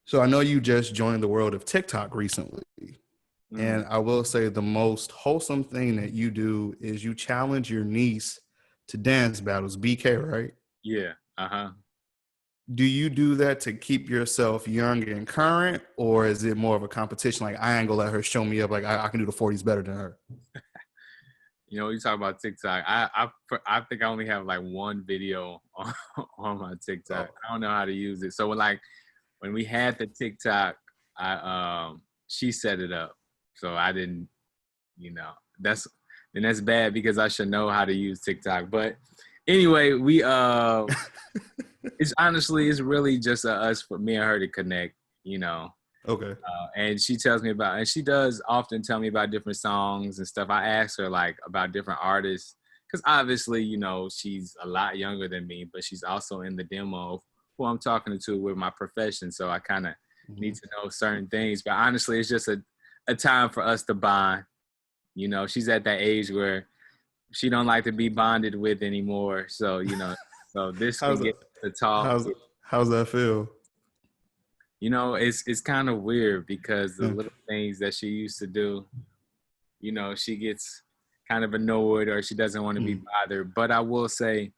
So I know you just joined the world of TikTok recently. And I will say the most wholesome thing that you do is you challenge your niece to dance battles, BK, right? Yeah. Uh-huh. Do you do that to keep yourself young and current, or is it more of a competition? Like, I ain't gonna let her show me up. Like, I can do the 40s better than her. You talk about TikTok. I think I only have like one video on my TikTok. Oh, I don't know how to use it. So when we had the TikTok, she set it up. So I didn't, that's bad because I should know how to use TikTok. But anyway, it's really just us, for me and her to connect, okay. and she does often tell me about different songs and stuff. I ask her like about different artists because obviously, she's a lot younger than me, but she's also in the demo of who I'm talking to with my profession. So I kind of need to know certain things. But honestly, it's just a time for us to bond. She's at that age where she don't like to be bonded with anymore. So, so this can How's get it? to talk. How's that feel? It's kind of weird because the Yeah. little things that she used to do, she gets kind of annoyed or she doesn't want to be bothered. But I will say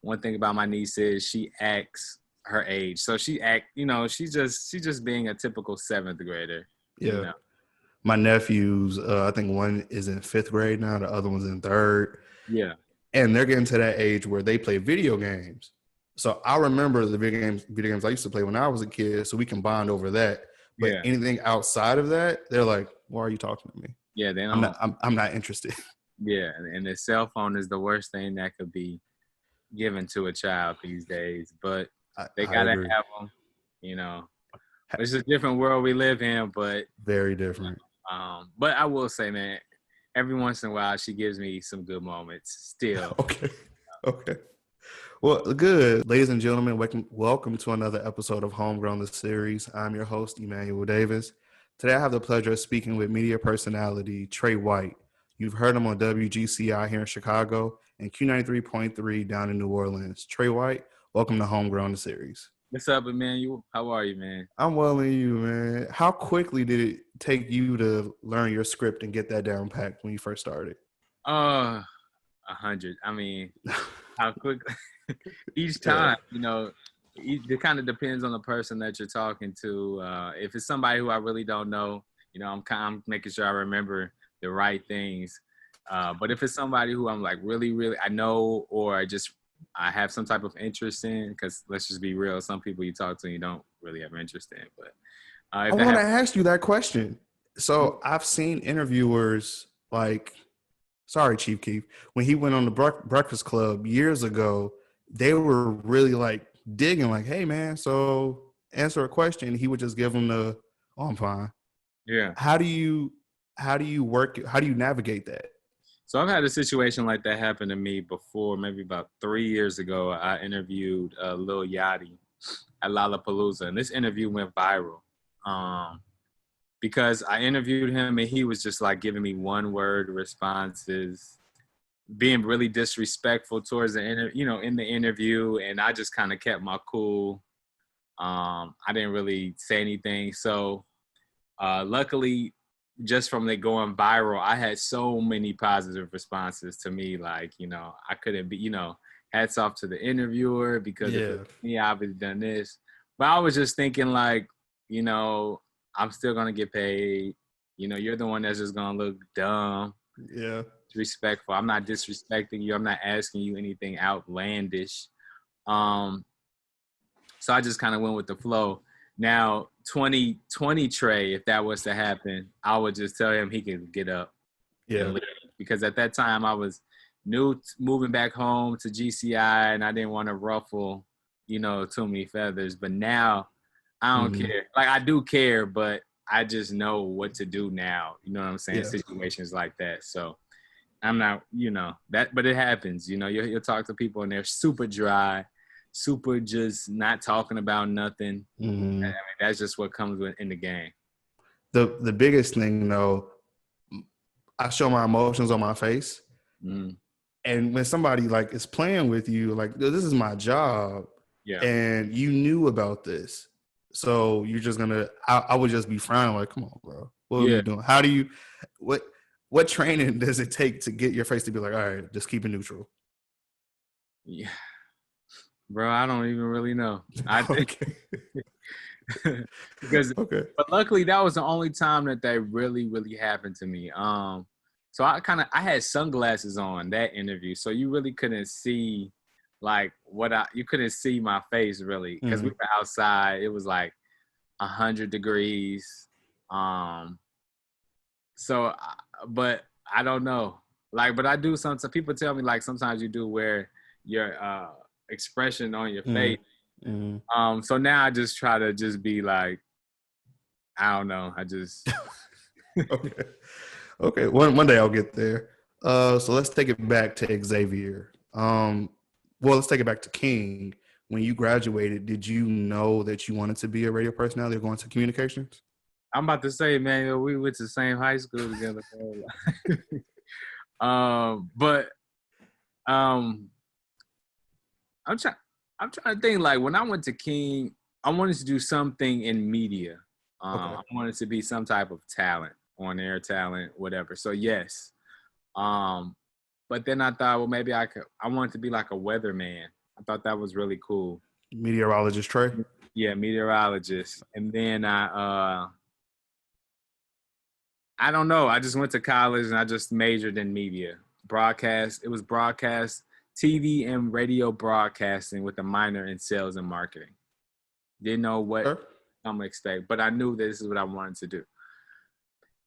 one thing about my niece is she acts her age. So she's just being a typical seventh grader. Yeah. My nephews, I think one is in 5th grade now, the other one's in 3rd. Yeah. And they're getting to that age where they play video games. So I remember the video games I used to play when I was a kid, so we can bond over that. But Yeah. anything outside of that, they're like, "Why are you talking to me? Yeah. They I'm don't. not. I'm not interested." Yeah. And the cell phone is the worst thing that could be given to a child these days. But they I gotta agree. have them. It's a different world we live in. But Very different. But I will say, man, every once in a while she gives me some good moments. Still. Okay. Okay. Well, good. Ladies and gentlemen, welcome to another episode of HomeGrown The Series. I'm your host, Emmanuel Davis. Today, I have the pleasure of speaking with media personality Trey White. You've heard him on WGCI here in Chicago and Q93.3 down in New Orleans. Trey White, welcome to HomeGrown The Series. What's up, Emmanuel? How are you, man? I'm well in you, man. How quickly did it take you to learn your script and get that down packed when you first started? 100. I mean, how quick each time, it kind of depends on the person that you're talking to. If it's somebody who I really don't know, I'm making sure I remember the right things. But if it's somebody who I'm like really, really, I know, or I have some type of interest in, because let's just be real, some people you talk to, you don't really have interest in. But I want to ask you that question. So I've seen interviewers like, sorry, Chief Keef, when he went on the Breakfast Club years ago, they were really like digging, like, hey, man, so answer a question. He would just give them oh, I'm fine. Yeah. How do you navigate that? So I've had a situation like that happen to me before. Maybe about 3 years ago, I interviewed Lil Yachty at Lollapalooza, and this interview went viral because I interviewed him and he was just like giving me one-word responses, being really disrespectful towards in the interview, and I just kind of kept my cool. I didn't really say anything. So luckily, just from it going viral, I had so many positive responses to me. Like, I couldn't be, hats off to the interviewer because me, I've done this. But I was just thinking like, I'm still going to get paid. You're the one that's just going to look dumb. Yeah. Respectful. I'm not disrespecting you. I'm not asking you anything outlandish. So I just kind of went with the flow. Now, 2020 Trey, if that was to happen, I would just tell him he could get up. Yeah. Because at that time I was new, moving back home to GCI, and I didn't want to ruffle, too many feathers. But now I don't care. Like, I do care, but I just know what to do now. You know what I'm saying? Yeah. Situations like that. So I'm not, but it happens. You'll talk to people and they're super dry, super just not talking about nothing. I mean, that's just what comes with in the game. The biggest thing, though, I show my emotions on my face. And when somebody like is playing with you, like, this is my job, and you knew about this. So you're just gonna, I would just be frowning like, come on, bro. What are Yeah. you doing? How do you, what training does it take to get your face to be like, all right, just keep it neutral? Yeah. Bro, I don't even really know. I think because, Okay. but luckily that was the only time that really, really happened to me. So I had sunglasses on that interview, so you really couldn't see like you couldn't see my face really because we were outside. It was like 100 degrees. So, but I don't know. Like, but I do sometimes. People tell me like sometimes you do wear your expression on your face. So now I just try to just be like, I don't know. I just Okay. Okay. One day I'll get there. So let's take it back to Xavier. Well, let's take it back to King. When you graduated, did you know that you wanted to be a radio personality or go into communications? I'm about to say, man, we went to the same high school together. But I'm trying. I'm trying to think. Like when I went to King, I wanted to do something in media. Okay. I wanted to be some type of talent, on air talent, whatever. So yes. But then I thought, well, maybe I wanted to be like a weatherman. I thought that was really cool. Meteorologist Trey? Yeah, meteorologist. And then I don't know. I just went to college and I just majored in media. Broadcast. It was broadcast, TV and radio broadcasting with a minor in sales and marketing. Didn't know what I'm gonna expect, but I knew this is what I wanted to do.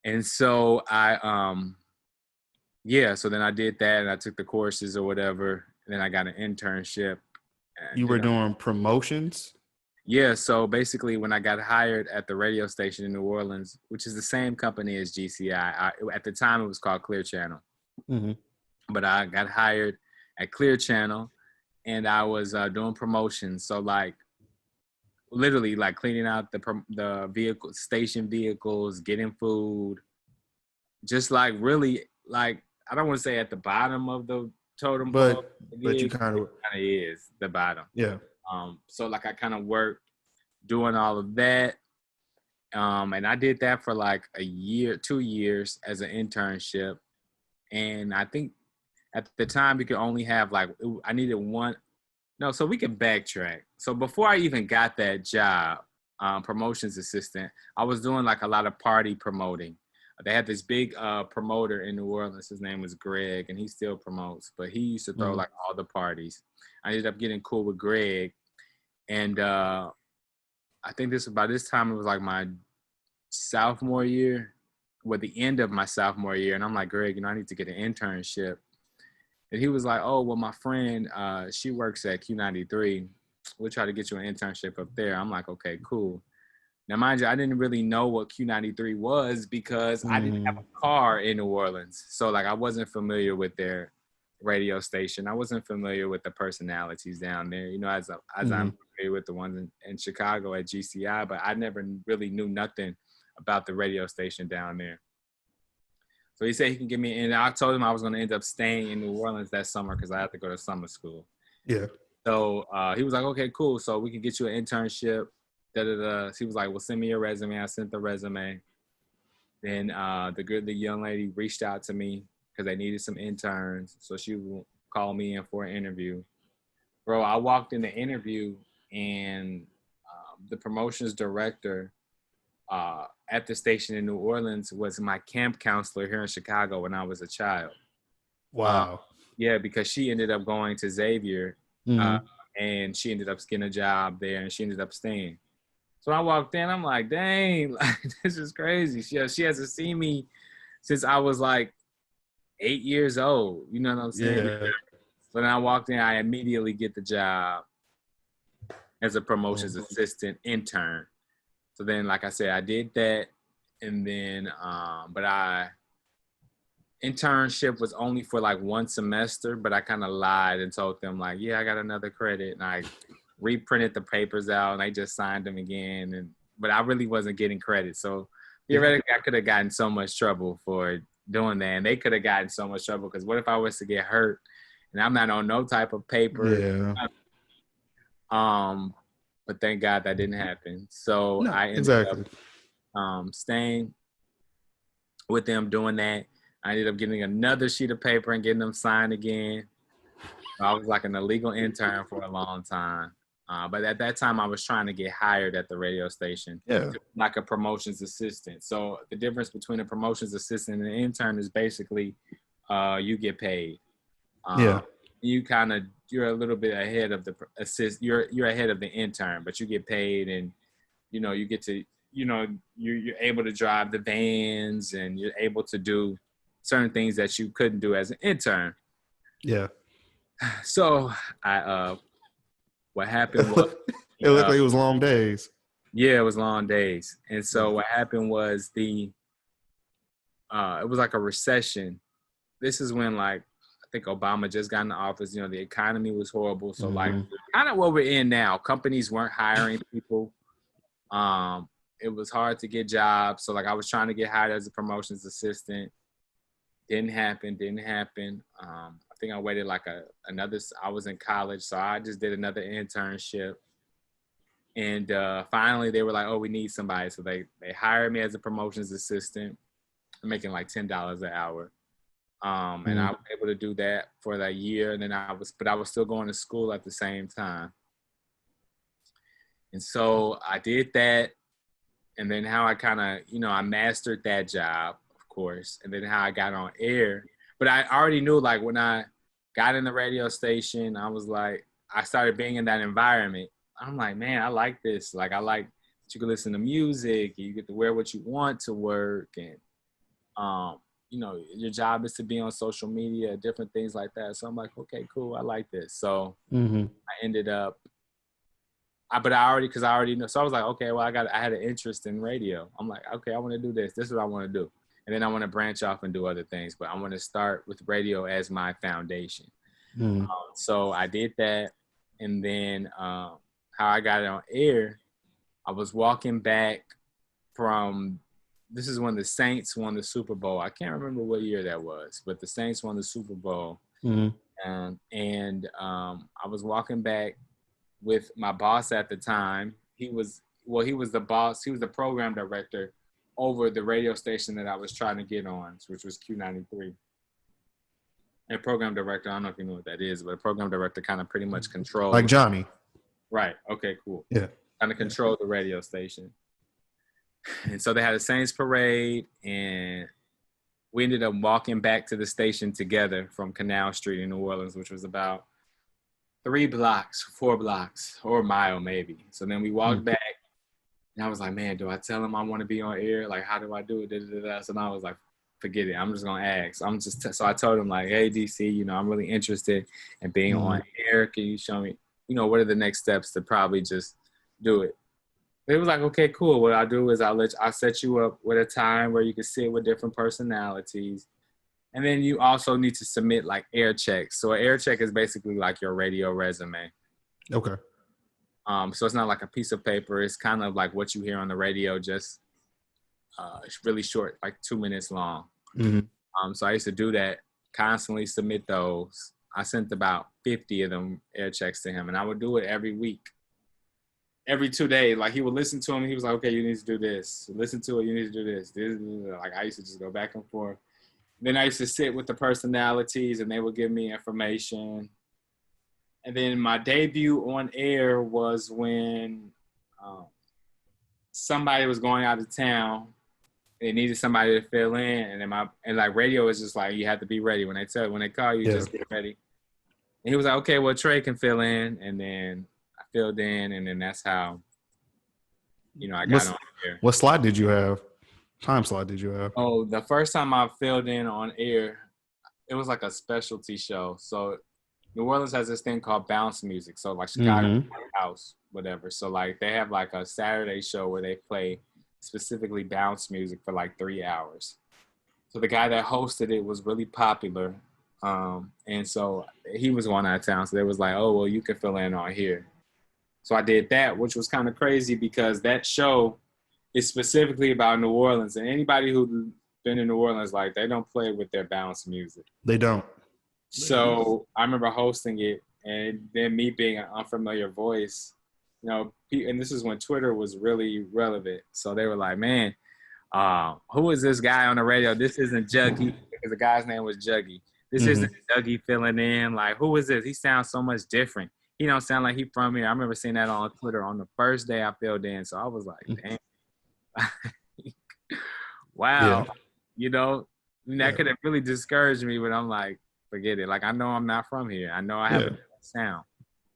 And so so then I did that and I took the courses or whatever. And then I got an internship. You were doing promotions? Yeah. So basically when I got hired at the radio station in New Orleans, which is the same company as GCI, at the time it was called Clear Channel. But I got hired at Clear Channel and I was doing promotions. So like literally like cleaning out the vehicle station vehicles, getting food, just like really like, I don't want to say at the bottom of the totem pole, but you kind of is the bottom. Yeah. So like I kind of worked doing all of that. And I did that for like a year, 2 years as an internship. And I think at the time we could only have like, I needed one. No, so we can backtrack. So before I even got that job, promotions assistant, I was doing like a lot of party promoting. They had this big promoter in New Orleans. His name was Greg, and he still promotes, but he used to throw like all the parties. I ended up getting cool with Greg, and I think by this time it was like my sophomore year, the end of my sophomore year, and I'm like, Greg, I need to get an internship. And he was like, oh, well, my friend, she works at Q93. We'll try to get you an internship up there. I'm like, okay, cool. Now, mind you, I didn't really know what Q93 was because I didn't have a car in New Orleans. So, like, I wasn't familiar with their radio station. I wasn't familiar with the personalities down there, as I'm familiar with the ones in Chicago at GCI, but I never really knew nothing about the radio station down there. So he said he can give me, and I told him I was going to end up staying in New Orleans that summer because I had to go to summer school. Yeah. So he was like, okay, cool. So we can get you an internship. So he was like, well, send me your resume. I sent the resume. Then the young lady reached out to me because they needed some interns. So she called me in for an interview. Bro, I walked in the interview and the promotions director at the station in New Orleans was my camp counselor here in Chicago when I was a child. Wow. Yeah, because she ended up going to Xavier and she ended up getting a job there and she ended up staying. So I walked in, I'm like, dang, like, this is crazy. She hasn't seen me since I was like 8 years old. You know what I'm saying? Yeah. So then I walked in, I immediately get the job as a promotions assistant intern. So then, like I said, I did that. And then, internship was only for like one semester, but I kind of lied and told them like, yeah, I got another credit. And I reprinted the papers out and I just signed them again. But I really wasn't getting credit. So theoretically, I could have gotten so much trouble for doing that. And they could have gotten so much trouble because what if I was to get hurt and I'm not on no type of paper? Yeah. but thank God that didn't happen. So No, I ended exactly. up staying with them doing that. I ended up getting another sheet of paper and getting them signed again. I was like an illegal intern for a long time. But at that time, I was trying to get hired at the radio station, Yeah. like a promotions assistant. So the difference between a promotions assistant and an intern is basically you get paid. Yeah. You're a little bit ahead of the you're ahead of the intern, but you get paid, and you get to you're able to drive the vans, and you're able to do certain things that you couldn't do as an intern. Yeah. So what happened was It looked like it was long days. yeah, it was long days. And so Yeah. what happened was it was like a recession. This is when like I think Obama just got in the office. The economy was horrible. So like kind of what we're in now. Companies weren't hiring people. It was hard to get jobs. So like I was trying to get hired as a promotions assistant. Didn't happen. I think I waited like I was in college, so I just did another internship. And finally they were like, oh, we need somebody. So they hired me as a promotions assistant. I'm making like $10 an hour. And I was able to do that for that year. And then I was still going to school at the same time. And so I did that. And then how I kind of, I mastered that job, of course. And then how I got on air. But I already knew, like, when I got in the radio station, I was like, I started being in that environment. I'm like, man, I like this. Like, I like that you can listen to music. You get to wear what you want to work. And, your job is to be on social media, different things like that. So I'm like, okay, cool. I like this. So I ended up, because I already know. So I was like, okay, well, I had an interest in radio. I'm like, okay, I want to do this. This is what I want to do. And then I want to branch off and do other things. But I want to start with radio as my foundation. So I did that. And then how I got it on air, I was walking back this is when the Saints won the Super Bowl. I can't remember what year that was, but the Saints won the Super Bowl. I was walking back with my boss at the time. He was the boss. He was the program director over the radio station that I was trying to get on, which was Q93. And program director, I don't know if you know what that is, but a program director kind of pretty much controls. Like Johnny. Right. Okay, cool. Yeah. Kind of control the radio station. And so they had a Saints parade, and we ended up walking back to the station together from Canal Street in New Orleans, which was about 4 blocks, or a mile maybe. So then we walked back, and I was like, man, do I tell him I want to be on air? Like, how do I do it? So now I was like, forget it. I'm just going to ask. So I told him, like, hey, DC, I'm really interested in being on air. Can you show me, what are the next steps to probably just do it? It was like, okay, cool. What I'll do is I'll set you up with a time where you can sit with different personalities. And then you also need to submit like air checks. So an air check is basically like your radio resume. Okay. So it's not like a piece of paper. It's kind of like what you hear on the radio, just it's really short, like 2 minutes long. So I used to do that, constantly submit those. I sent about 50 of them air checks to him, and I would do it every week. Every 2 days, like he would listen to him. He was like, okay, you need to do this. Listen to it. You need to do this. Like I used to just go back and forth. Then I used to sit with the personalities, and they would give me information. And then my debut on air was when somebody was going out of town. They needed somebody to fill in, and like radio is just like you have to be ready when they call you, just get ready. And he was like, okay, well, Trey can fill in, and then I filled in, and then that's how I got on air. What slot did you have? Time slot did you have? Oh, the first time I filled in on air, it was like a specialty show. So New Orleans has this thing called bounce music. So like Chicago house, whatever. So like they have like a Saturday show where they play specifically bounce music for like 3 hours. So the guy that hosted it was really popular. And so he was going out of town. So they was like, oh, well, you can fill in on here. So I did that, which was kind of crazy because that show is specifically about New Orleans. And anybody who's been in New Orleans, like they don't play with their bounce music. They don't. So I remember hosting it, and then me being an unfamiliar voice, and this is when Twitter was really relevant. So they were like, man, who is this guy on the radio? This isn't Juggy, because the guy's name was Juggy. This isn't Juggy filling in. Like, who is this? He sounds so much different. He don't sound like he from here. I remember seeing that on Twitter on the first day I filled in. So I was like, damn. Wow. Yeah. You know, that could have really discouraged me, but I'm like, forget it. Like, I know I'm not from here. I know I have a different sound.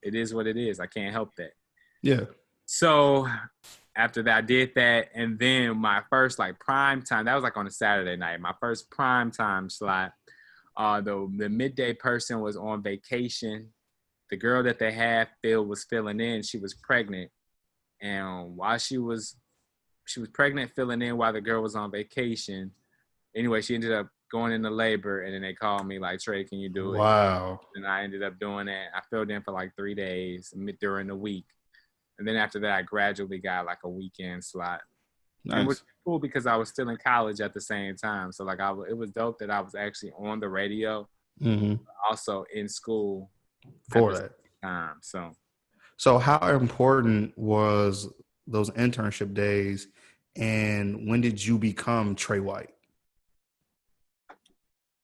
It is what it is. I can't help that. Yeah. So after that, I did that. And then my first like prime time, that was like on a Saturday night. My first prime time slot, the midday person was on vacation. The girl that they had, Phil, was filling in. She was pregnant. And while she was pregnant, filling in while the girl was on vacation. Anyway, she ended up going into labor, and then they called me like, Trey, can you do it? Wow. And I ended up doing it. I filled in for like 3 days during the week. And then after that, I gradually got like a weekend slot. Nice. And it was cool because I was still in college at the same time. So like it was dope that I was actually on the radio, also in school for that time. So how important was those internship days, and when did you become Trey White?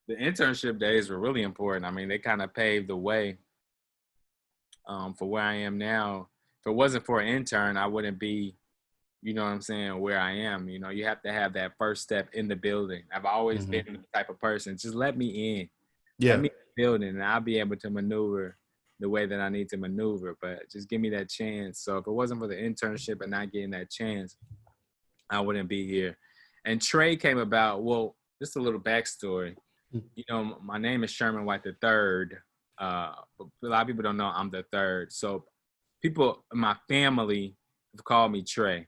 The internship days were really important. I mean, they kind of paved the way for where I am now. If it wasn't for an intern, I wouldn't be, you know what I'm saying, where I am. You know, you have to have that first step in the building. I've always been the type of person, just let me in. Yeah. Let me in the building, and I'll be able to maneuver the way that I need to maneuver. But just give me that chance. So if it wasn't for the internship and not getting that chance, I wouldn't be here. And Trey came about, well, just a little backstory. You know, my name is Sherman White the third. A lot of people don't know I'm the third. So people in my family have called me Trey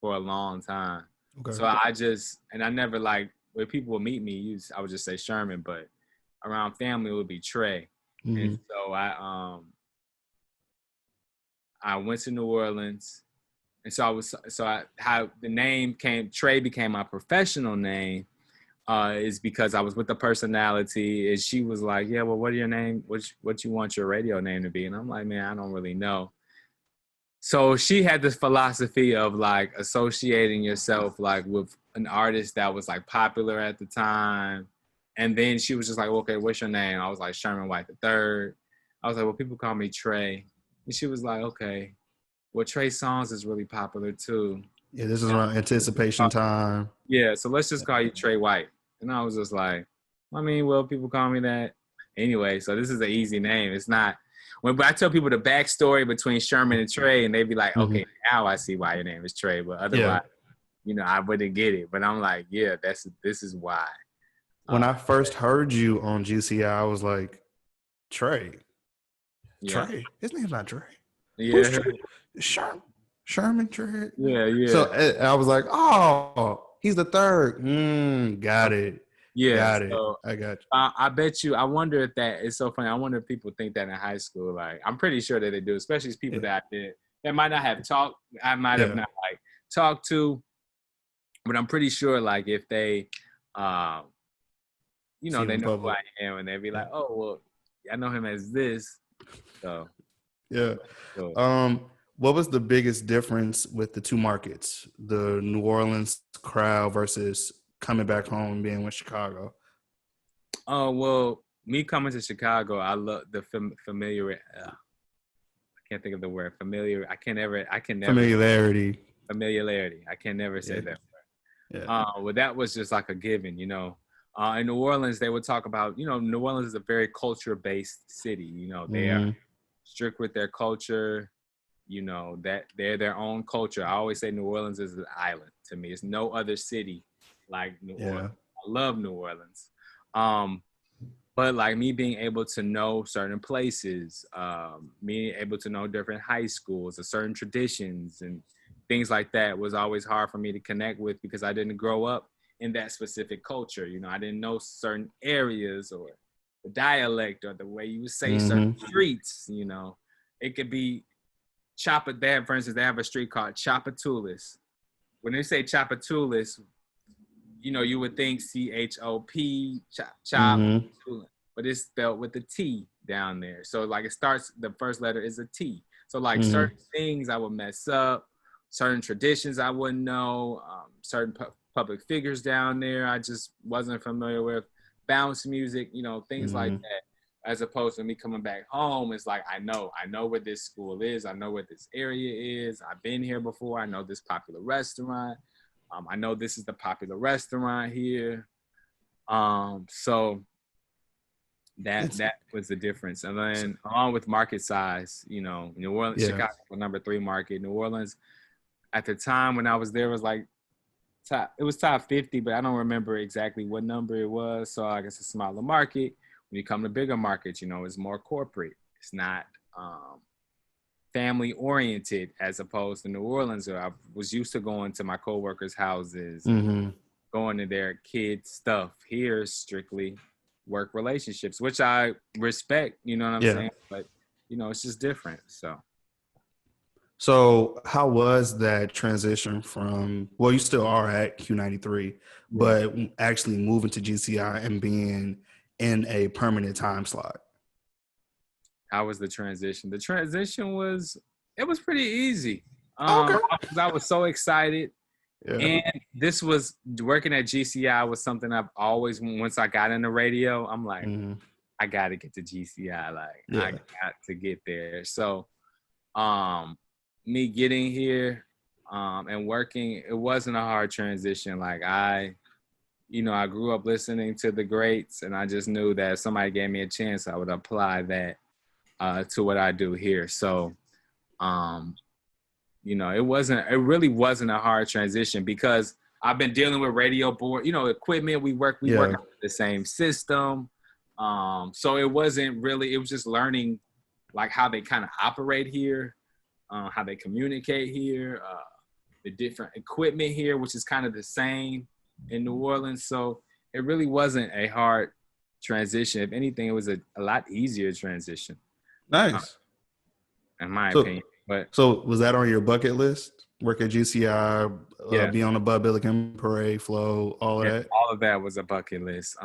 for a long time. Okay. So I never like, when people would meet me, I would just say Sherman, but around family it would be Trey. And so I went to New Orleans. And so how the name Trey became my professional name. Is because I was with the personality, and she was like, yeah, well, what are your name? What you want your radio name to be? And I'm like, man, I don't really know. So she had this philosophy of like associating yourself like with an artist that was like popular at the time. And then she was just like, okay, what's your name? I was like, Sherman White the third. I was like, well, people call me Trey. And she was like, okay, well, Trey Songz is really popular too. Yeah, this is around anticipation time. Yeah, so let's just call you Trey White. And I was just like, I mean, well, people call me that. Anyway, so this is an easy name. It's not. When I tell people the backstory between Sherman and Trey, and they be like, okay, now I see why your name is Trey. But otherwise, you know, I wouldn't get it. But I'm like, yeah, this is why. When I first heard you on GCI, I was like, Trey. Yeah. Trey? His name's not Trey. Yeah. Who's Trey? Sherman Trey? Yeah. So I was like, oh, he's the third. Got it. Yeah. Got it. I got you. I bet you, I wonder if that is so funny. I wonder if people think that in high school. Like, I'm pretty sure that they do, especially people that might not have talked. I might have not like talked to, but I'm pretty sure like if they, you know, they know who I am, and they'd be like, oh, well, I know him as this. So. Yeah. What was the biggest difference with the two markets, the New Orleans crowd versus coming back home and being with Chicago? Oh, well, me coming to Chicago, I love the familiar. I can't think of the word familiar. I can never. Familiarity. Familiarity. I can never say that word. Yeah. Well, that was just like a given, you know. In New Orleans, they would talk about, you know, New Orleans is a very culture-based city. You know, they are strict with their culture. You know, that they're their own culture. I always say New Orleans is an island to me. It's no other city like New Orleans. I love New Orleans. But like me being able to know certain places, me able to know different high schools or certain traditions and things like that was always hard for me to connect with because I didn't grow up in that specific culture. You know, I didn't know certain areas or the dialect or the way you would say certain streets, you know. It could be for instance, they have a street called Chapatulis. When they say Chapatulis, you know, you would think CHOP, chop, but it's spelled with a T down there. So like it starts, the first letter is a T. So like certain things I would mess up, certain traditions I wouldn't know, certain public figures down there I just wasn't familiar with, bounce music, you know, things like that. As opposed to me coming back home, it's like I know where this school is, I know where this area is, I've been here before, I know this popular restaurant, I know this is the popular restaurant here. So that was the difference. And then along with market size, you know, New Orleans, Chicago, number 3 market. New Orleans at the time when I was there was like top 50, but I don't remember exactly what number it was. So I guess a smaller market. When you come to bigger markets, you know, it's more corporate. It's not family oriented as opposed to New Orleans. Where I was used to going to my coworkers' houses, going to their kids' stuff. Here, strictly work relationships, which I respect. You know what I'm saying? But you know, it's just different. So how was that transition from, well, you still are at Q93, but actually moving to GCI and being in a permanent time slot? How was the transition? The transition was pretty easy. Okay. I was so excited. And this was working at GCI was something I've always, once I got into radio, I'm like, I got to get to GCI. I got to get there. So, me getting here, and working, it wasn't a hard transition. Like I grew up listening to the greats, and I just knew that if somebody gave me a chance, I would apply that, to what I do here. So, it really wasn't a hard transition because I've been dealing with radio board, equipment. We work on the same system. So it wasn't really, it was just learning like how they kind of operate here, how they communicate here, the different equipment here, which is kind of the same in New Orleans. So it really wasn't a hard transition. If anything, it was a lot easier transition. Nice. In my opinion. So was that on your bucket list? Work at GCI, be on the Bud Billiken Parade, flow, all of that? All of that was a bucket list.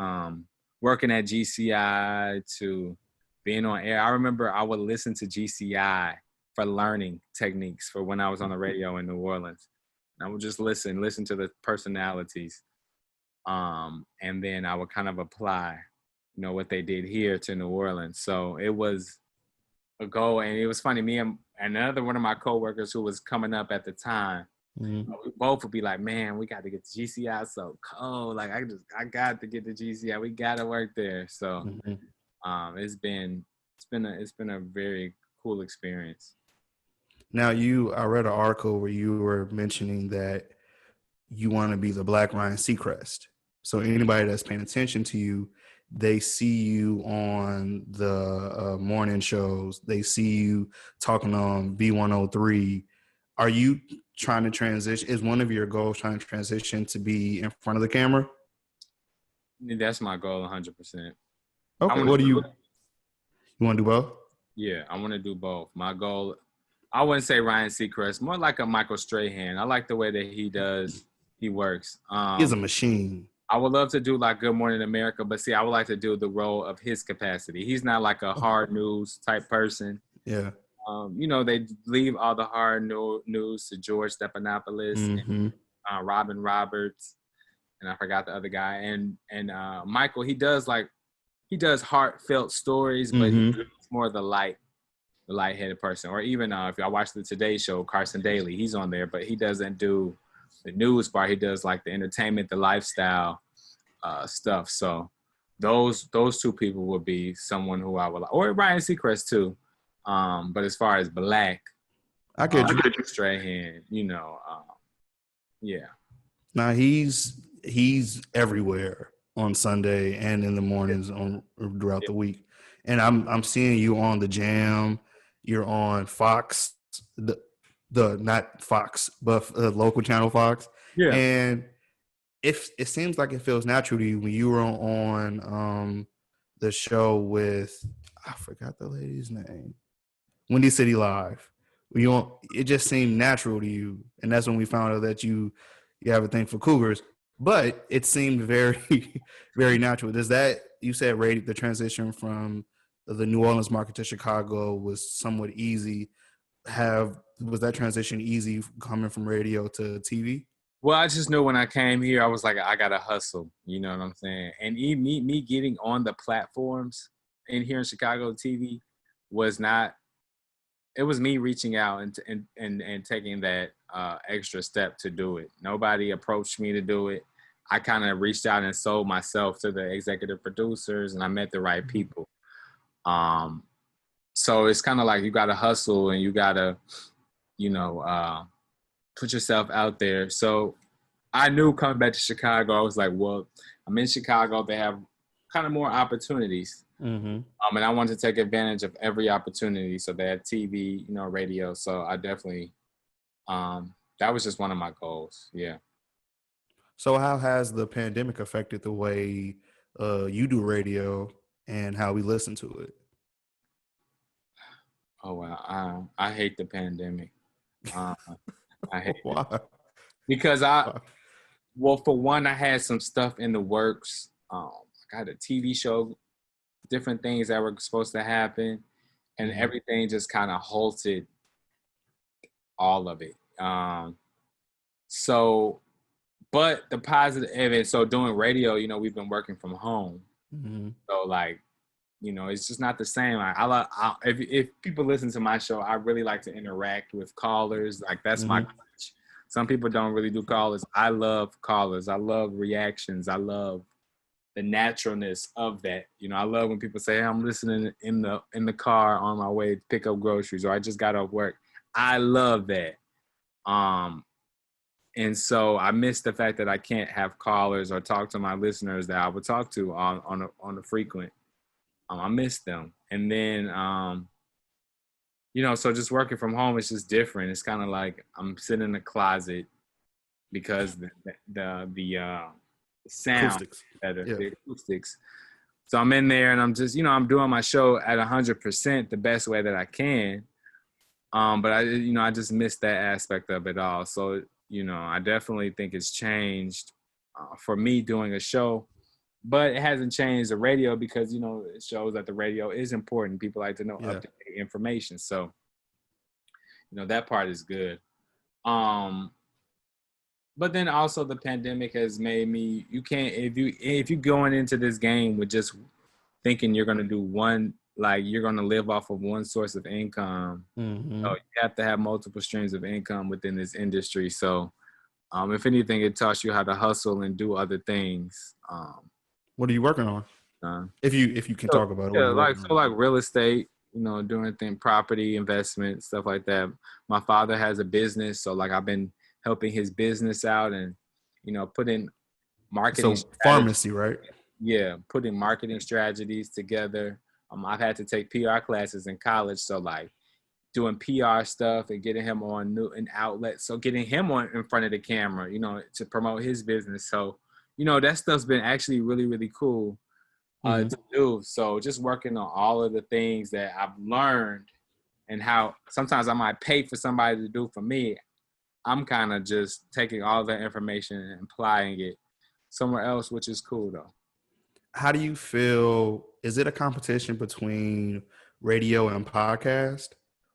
Working at GCI to being on air. I remember I would listen to GCI for learning techniques for when I was on the radio in New Orleans. And I would just listen to the personalities. And then I would kind of apply, what they did here to New Orleans. So it was a goal. And it was funny, me and another one of my coworkers who was coming up at the time, we both would be like, man, we got to get to GCI. So cold. Like I got to get to GCI. We got to work there. So it's been a very cool experience. Now I read an article where you were mentioning that you want to be the Black Ryan Seacrest. So anybody that's paying attention to you, they see you on the morning shows. They see you talking on B103. Are you trying to transition? Is one of your goals trying to transition to be in front of the camera? That's my goal, 100%. Okay. What do you want to do both? Yeah, I want to do both. My goal, I wouldn't say Ryan Seacrest, more like a Michael Strahan. I like the way that he works. He's a machine. I would love to do like Good Morning America, but see, I would like to do the role of his capacity. He's not like a hard news type person. Yeah. They leave all the hard news to George Stephanopoulos and Robin Roberts, and I forgot the other guy. And Michael, he does heartfelt stories, but he's more the lightheaded person. Or even if I watch the Today Show, Carson Daly, he's on there, but he doesn't do the news part. He does like the entertainment, the lifestyle stuff. So those two people would be someone who I would like, or Ryan Seacrest too. But as far as Black, I get Strahan, yeah. Now he's everywhere on Sunday and in the mornings throughout the week. And I'm seeing you on the Jam. You're on Fox, the not Fox, but local channel Fox. Yeah. And it seems like it feels natural to you when you were on the show with, I forgot the lady's name, Windy City Live. It just seemed natural to you, and that's when we found out that you have a thing for Cougars. But it seemed very, very natural. Does that, you said the transition from the New Orleans market to Chicago was somewhat easy. was that transition easy coming from radio to TV? Well, I just knew when I came here, I was like, I gotta hustle. You know what I'm saying? And me getting on the platforms in here in Chicago TV was not. It was me reaching out and taking that extra step to do it. Nobody approached me to do it. I kind of reached out and sold myself to the executive producers, and I met the right people. Um, so it's kind of like you got to hustle and you got to, put yourself out there. So I knew coming back to Chicago, I was like, well, I'm in Chicago. They have kind of more opportunities. Mm-hmm. And I wanted to take advantage of every opportunity. So they had TV, radio. So I definitely, that was just one of my goals. Yeah. So how has the pandemic affected the way you do radio and how we listen to it? Oh, wow. I hate the pandemic. I hate Why? it. Because well, for one, I had some stuff in the works. I had a TV show, different things that were supposed to happen, and everything just kind of halted all of it. But the positive, and so doing radio, we've been working from home. Mm-hmm. So like, it's just not the same. If people listen to my show, I really like to interact with callers. Like that's my crutch. Some people don't really do callers. I love callers. I love reactions. I love the naturalness of that. I love when people say, hey, I'm listening in the car on my way to pick up groceries, or I just got off work. I love that. And so I miss the fact that I can't have callers or talk to my listeners that I would talk to on a frequent. I miss them. And then, so just working from home is just different. It's kind of like I'm sitting in the closet because the sound Acoustics. better, Yeah. the acoustics. So I'm in there and I'm just, I'm doing my show at 100% the best way that I can. But I just missed that aspect of it all. So, I definitely think it's changed for me doing a show, but it hasn't changed the radio because, it shows that the radio is important. People like to know up-to-date information. So, that part is good. But then also the pandemic has made me, if you going into this game with just thinking you're going to do one, like you're going to live off of one source of income, you have to have multiple streams of income within this industry. So if anything, it taught you how to hustle and do other things. What are you working on? If you can talk about it. Yeah, like real estate, doing property investment, stuff like that. My father has a business, so like I've been helping his business out and, putting marketing. So pharmacy, right? Yeah, putting marketing strategies together. I've had to take PR classes in college, so like doing PR stuff and getting him on an outlet. So getting him on in front of the camera, to promote his business. So, that stuff's been actually really, really cool to do. So just working on all of the things that I've learned and how sometimes I might pay for somebody to do for me. I'm kind of just taking all that information and applying it somewhere else, which is cool though. How do you feel? Is it a competition between radio and podcast,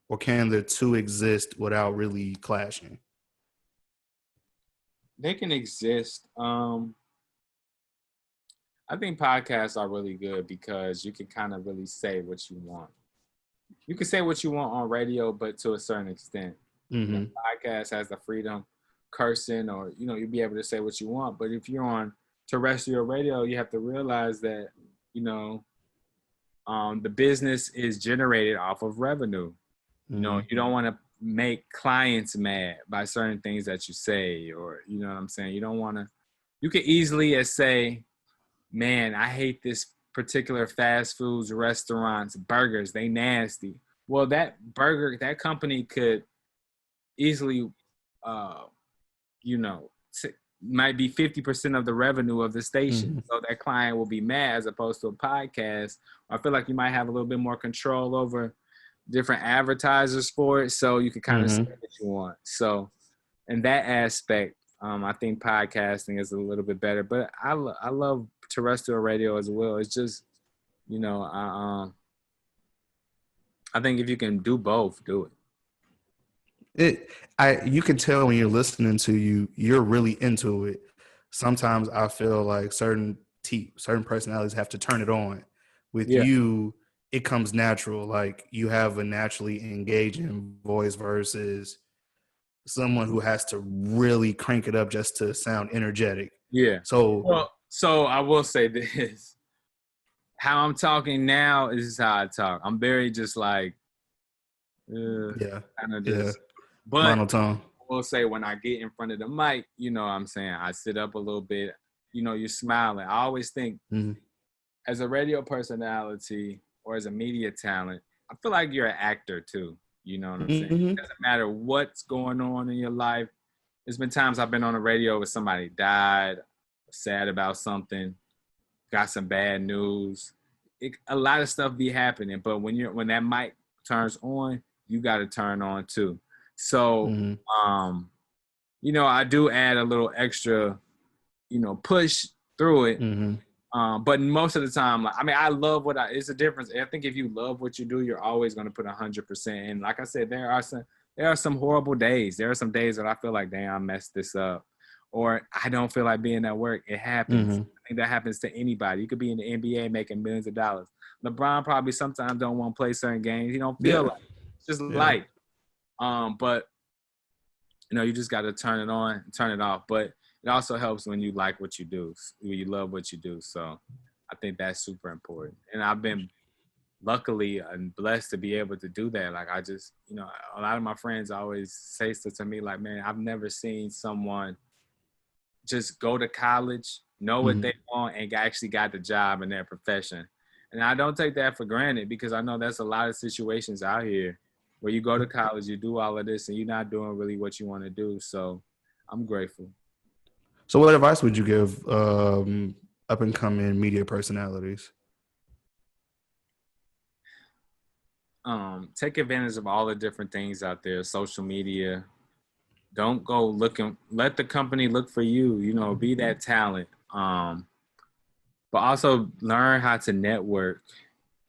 or can the two exist without really clashing? They can exist. I think podcasts are really good because you can kind of really say what you want. You can say what you want on radio, but to a certain extent. Podcast has the freedom, cursing, or you'll be able to say what you want. But if you're on terrestrial radio, you have to realize that the business is generated off of revenue. You don't want to make clients mad by certain things that you say, or you know what I'm saying. You don't want to. You could easily say, "Man, I hate this particular fast foods restaurant's burgers. They nasty." Well, that company could easily, might be 50% of the revenue of the station. So that client will be mad as opposed to a podcast. I feel like you might have a little bit more control over different advertisers for it. So you can kind of say what you want. So in that aspect, I think podcasting is a little bit better, but I love terrestrial radio as well. It's just, I think if you can do both, do it. You can tell when you're listening to you, you're really into it. Sometimes I feel like certain personalities have to turn it on. With Yeah. you, it comes natural. Like you have a naturally engaging voice versus someone who has to really crank it up just to sound energetic. Yeah. So Well, so I will say this. How I'm talking now is how I talk. I'm very just like, yeah, kind of yeah, just, but monotone. I will say when I get in front of the mic, you know what I'm saying? I sit up a little bit, you know, you're smiling. I always think Mm-hmm. as a radio personality or as a media talent, I feel like you're an actor too. You know what I'm saying? Mm-hmm. It doesn't matter what's going on in your life. There's been times I've been on the radio where somebody died, sad about something, got some bad news. A lot of stuff be happening, but when that mic turns on, you got to turn on too. So, Mm-hmm. um, you know, I do add a little extra, you know, push through it. Mm-hmm. But most of the time, like, I mean, I love it's a difference. I think if you love what you do, you're always going to put 100%. And like I said, there are some horrible days. There are some days that I feel like, damn, I messed this up, or I don't feel like being at work. It happens. Mm-hmm. I think that happens to anybody. You could be in the NBA making millions of dollars. LeBron probably sometimes don't want to play certain games. He don't feel Yeah, like it. It's just yeah. life. But you know, you just got to turn it on, turn it off. But it also helps when you like what you do, when you love what you do. So I think that's super important. And I've been luckily and blessed to be able to do that. Like I just, you know, a lot of my friends always say stuff to me like, man, I've never seen someone just go to college, know what Mm-hmm. they want, and actually got the job in their profession. And I don't take that for granted because I know there's a lot of situations out here where you go to college, you do all of this, and you're not doing really what you want to do. So I'm grateful. So, what advice would you give up and coming media personalities? Take advantage of all the different things out there, social media. Don't go looking, let the company look for you, you know, be that talent. But also learn how to network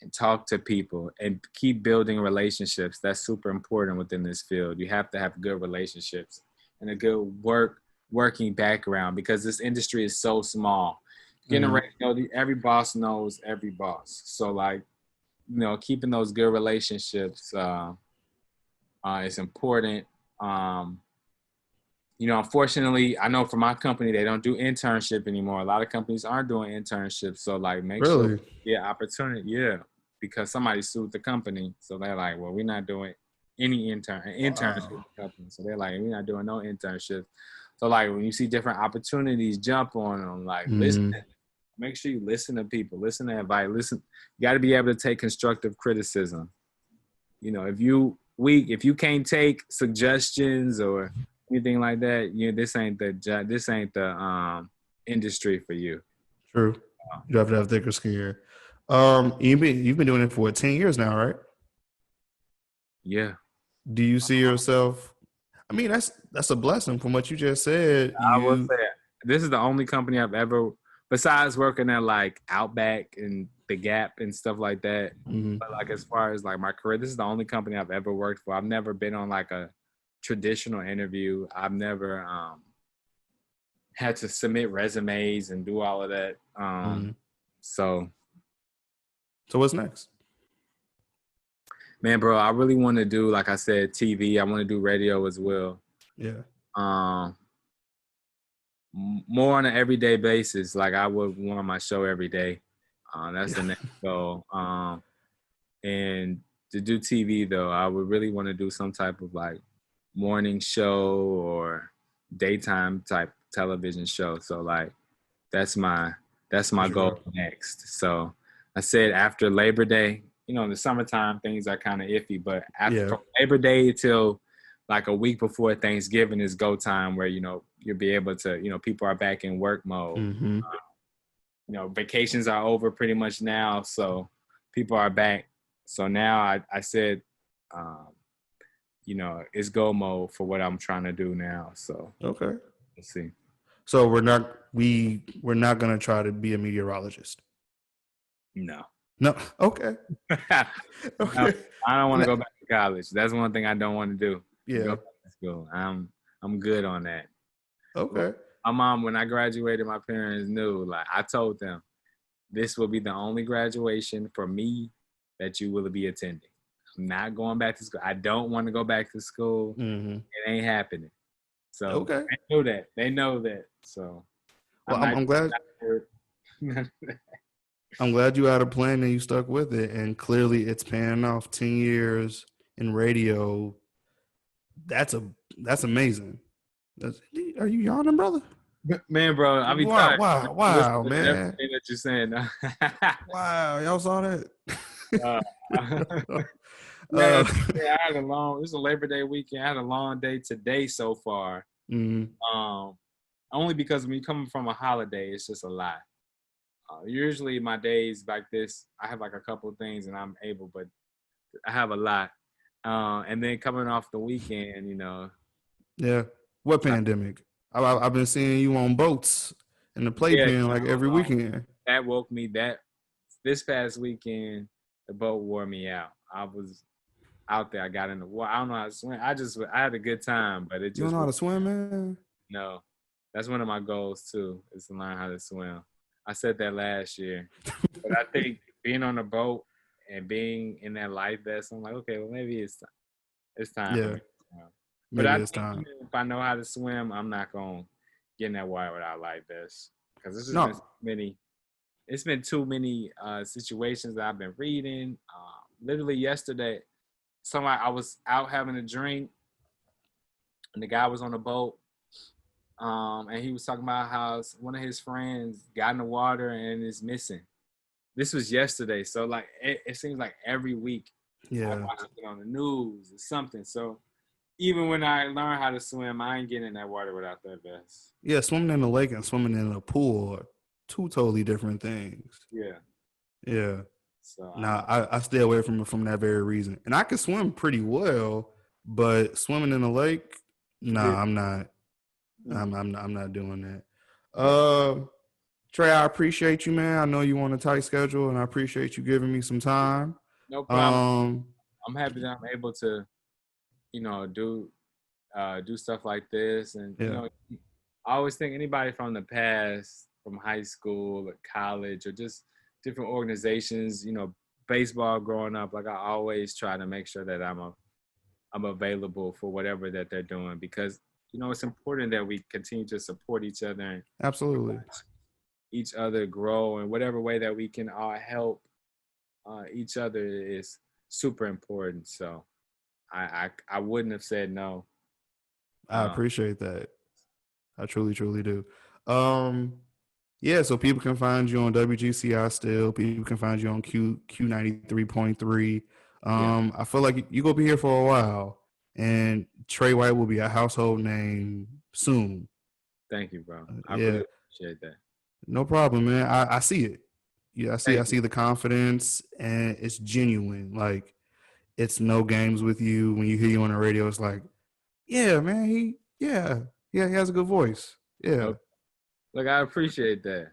and talk to people and keep building relationships. That's super important within this field. You have to have good relationships and a good working background because this industry is so small. Getting a radio, every boss knows every boss. So like, you know, keeping those good relationships is important. You know, unfortunately, I know for my company, they don't do internship anymore. A lot of companies aren't doing internships. So like make sure, Really? yeah, opportunity, yeah, because somebody sued the company. So they're like, well, we're not doing any interns with Wow. the company. So they're like, we're not doing no internships. So like when you see different opportunities, jump on them. Like listen, Mm-hmm. make sure you listen to people, listen to advice, listen. You got to be able to take constructive criticism. You know, if you weak, if you can't take suggestions or anything like that, you know, this ain't the industry for you. True. You have to have thicker skin here. You've been doing it for 10 years now, right? Yeah, Do you see yourself? I mean, that's a blessing from what you just said. I will You say this is the only company I've ever, besides working at like Outback and the Gap and stuff like that. mhm. But like as far as like my career, this is the only company I've ever worked for. I've never been on like a traditional interview. I've never had to submit resumes and do all of that. Mhm. So So what's next? man, bro, I really want to do, like I said, TV. I want to do radio as well. Yeah. Um, More on an everyday basis. Like I would want my show every day. That's the next goal. And to do TV though, I would really want to do some type of like morning show or daytime type television show. So like that's my For goal sure. next. So I said after Labor Day, you know, in the summertime things are kind of iffy, but after Yeah. from Labor Day till like a week before Thanksgiving is go time where, you know, you'll be able to, you know, people are back in work mode. Mm-hmm. You know, vacations are over pretty much now, so people are back. So now I said, um, you know, it's go mode for what I'm trying to do now. So Okay. we'll see. So we're not gonna try to be a meteorologist. No. No. Okay. No, Okay. I don't want to And go back to college. That's one thing I don't want to do. yeah. Go back school. I'm good on that. Okay. My mom, when I graduated, my parents knew. Like I told them, this will be the only graduation for me that you will be attending. I'm not going back to school. I don't want to go back to school. Mm-hmm. It ain't happening. So Okay. they know that. They know that. So Well, I'm not. I'm glad. I'm glad you had a plan and you stuck with it, and clearly it's paying off. 10 years in radio. That's amazing. Are you yawning, brother? Man, bro, I be Wow, tired. wow, Listen wow, to man. everything that you're saying. Wow, y'all saw that? uh, uh, man, I had a long. This is a Labor Day weekend. I had a long day today so far. mm, Only because when you're coming from a holiday, it's just a lot. Usually my days like this, I have like a couple of things and I'm able, but I have a lot. And then coming off the weekend, yeah. What pandemic? I've been seeing you on boats in the yeah, playpen like every weekend. that woke me. That this past weekend, the boat wore me out. I was out there. I got in the water. I don't know how to swim. I had a good time, but it You don't just know how to swim, man? no. That's one of my goals too, is to learn how to swim. I said that last year, but I think being on a boat and being in that life vest, I'm like, okay, well maybe it's time for Yeah, me to swim. But maybe I it's think time. even if I know how to swim, I'm not gonna get in that water without life vest because this has been No, so many. It's been too many situations that I've been reading. Literally yesterday, I was out having a drink, and the guy was on the boat. And he was talking about how one of his friends got in the water and is missing. This was yesterday, so like it seems like every week I yeah, watch it on the news or something. So even when I learn how to swim, I ain't getting in that water without that vest. yeah. Swimming in the lake and swimming in a pool are two totally different things. Yeah. Yeah. So Nah, I stay away from it from that very reason. And I can swim pretty well, but swimming in a lake, yeah, nah, I'm not. I'm not doing that. yeah. Trey, I appreciate you, man. I know you on a tight schedule, and I appreciate you giving me some time. No problem. Um, I'm happy that I'm able to, do stuff like this, and yeah, I always think anybody from the past, from high school or college or just different organizations, baseball growing up, like I always try to make sure that I'm available for whatever that they're doing because it's important that we continue to support each other and absolutely. each other grow in whatever way that we can all help each other is super important. So I wouldn't have said no. I appreciate that. I truly, truly do. Um, yeah, so people can find you on WGCI still. People can find you on Q93.3. Yeah, I feel like you're gonna be here for a while, and Trey White will be a household name soon. thank you, bro. I Yeah, really appreciate that. no problem, man. I see it. Yeah, I Thank you. see the confidence, and it's genuine. Like it's no games with you. When you hear you on the radio, it's like, yeah, man, he has a good voice. Yeah. Okay. Look, I appreciate that.